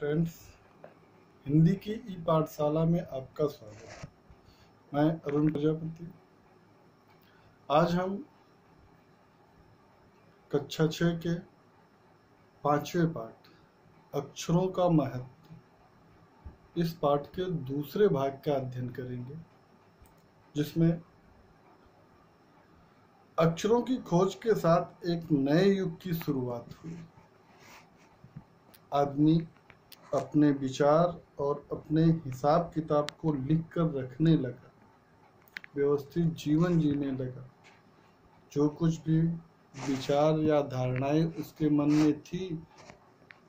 Friends, Hindi की ई पाठशाला में आपका स्वागत है। मैं अरुण प्रजापति। आज हम कक्षा 6 के 5वें पाठ अक्षरों का महत्व इस पाठ के दूसरे भाग का अध्ययन करेंगे, जिसमें अक्षरों की खोज के साथ एक नए युग की शुरुआत हुई। आदमी अपने विचार और अपने हिसाब किताब को लिख कर रखने लगा, व्यवस्थित जीवन जीने लगा। जो कुछ भी विचार या धारणाएं उसके मन में थी,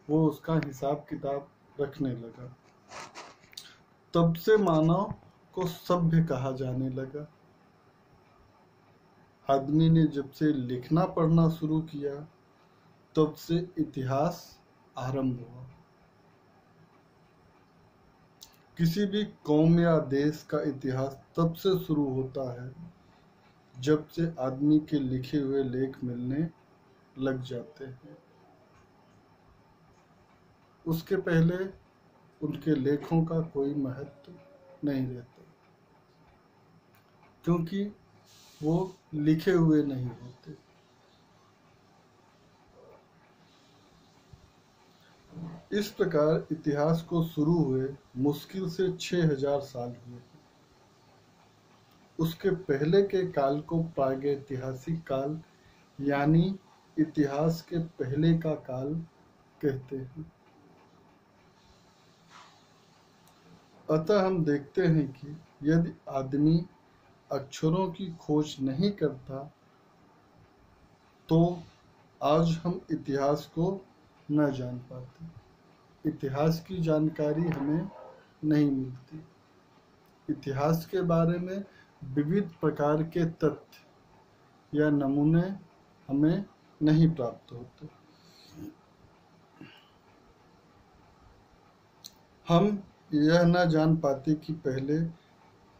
वो उसका हिसाब किताब रखने लगा। तब से मानव को सभ्य कहा जाने लगा। आदमी ने जब से लिखना पढ़ना शुरू किया, तब से इतिहास आरंभ हुआ। किसी भी कौम या देश का इतिहास तब से शुरू होता है जब से आदमी के लिखे हुए लेख मिलने लग जाते हैं। उसके पहले उनके लेखों का कोई महत्व नहीं रहता, क्योंकि वो लिखे हुए नहीं होते। इस प्रकार इतिहास को शुरू हुए मुश्किल से 6000 साल हुए। उसके पहले के काल को प्रागैतिहासिक काल यानी इतिहास के पहले का काल कहते हैं। अतः हम देखते हैं कि यदि आदमी अक्षरों की खोज नहीं करता, तो आज हम इतिहास को न जान पाते। इतिहास की जानकारी हमें नहीं मिलती। इतिहास के बारे में विविध प्रकार के तथ्य या नमूने हमें नहीं प्राप्त होते। हम यह न जान पाते कि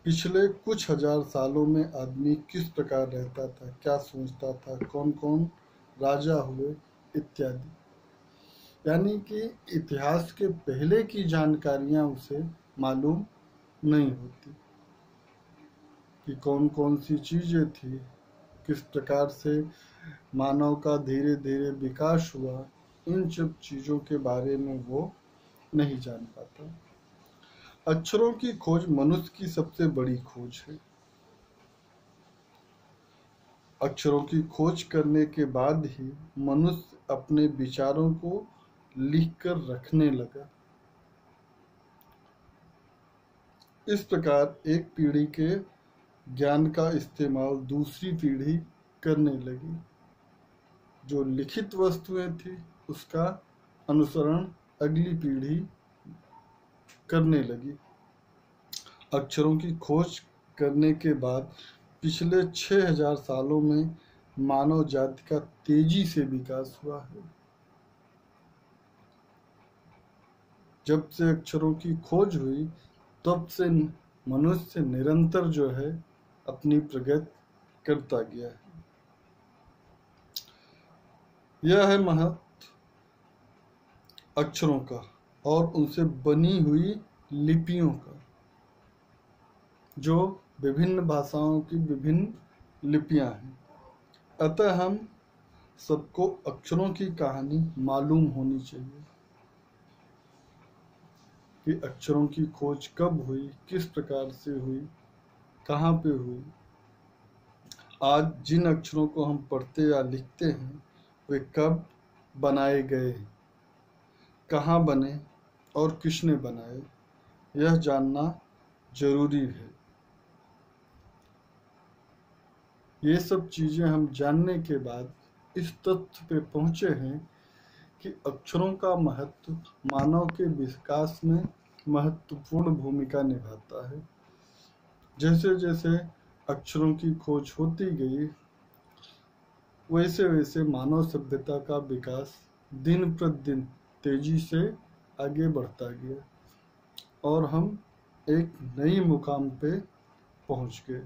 पिछले कुछ हजार सालों में आदमी किस प्रकार रहता था, क्या सोचता था, कौन कौन राजा हुए इत्यादि। यानी कि इतिहास के पहले की जानकारियां उसे मालूम नहीं होती कि कौन कौन सी चीजें थी, किस प्रकार से मानव का धीरे धीरे विकास हुआ। इन सब चीजों के बारे में वो नहीं जान पाता। अक्षरों की खोज मनुष्य की सबसे बड़ी खोज है। अक्षरों की खोज करने के बाद ही मनुष्य अपने विचारों को लिखकर रखने लगा। इस प्रकार एक पीढ़ी के ज्ञान का इस्तेमाल दूसरी पीढ़ी करने लगी। जो लिखित वस्तुएं थी, उसका अनुसरण अगली पीढ़ी करने लगी। अक्षरों की खोज करने के बाद पिछले 6000 सालों में मानव जाति का तेजी से विकास हुआ है। जब से अक्षरों की खोज हुई, तब से मनुष्य निरंतर जो है अपनी प्रगति करता गया है। यह है महत्व अक्षरों का और उनसे बनी हुई लिपियों का, जो विभिन्न भाषाओं की विभिन्न लिपियां हैं। अतः हम सबको अक्षरों की कहानी मालूम होनी चाहिए कि अक्षरों की खोज कब हुई, किस प्रकार से हुई, कहाँ पे हुई। आज जिन अक्षरों को हम पढ़ते या लिखते हैं, वे कब बनाए गए, कहाँ बने और किसने बनाए, यह जानना जरूरी है। ये सब चीजें हम जानने के बाद इस तथ्य पे पहुंचे हैं कि अक्षरों का महत्व मानव के विकास में महत्वपूर्ण भूमिका निभाता है। जैसे जैसे अक्षरों की खोज होती गई, वैसे वैसे मानव सभ्यता का विकास दिन प्रतिदिन तेजी से आगे बढ़ता गया और हम एक नई मुकाम पे पहुंच गए।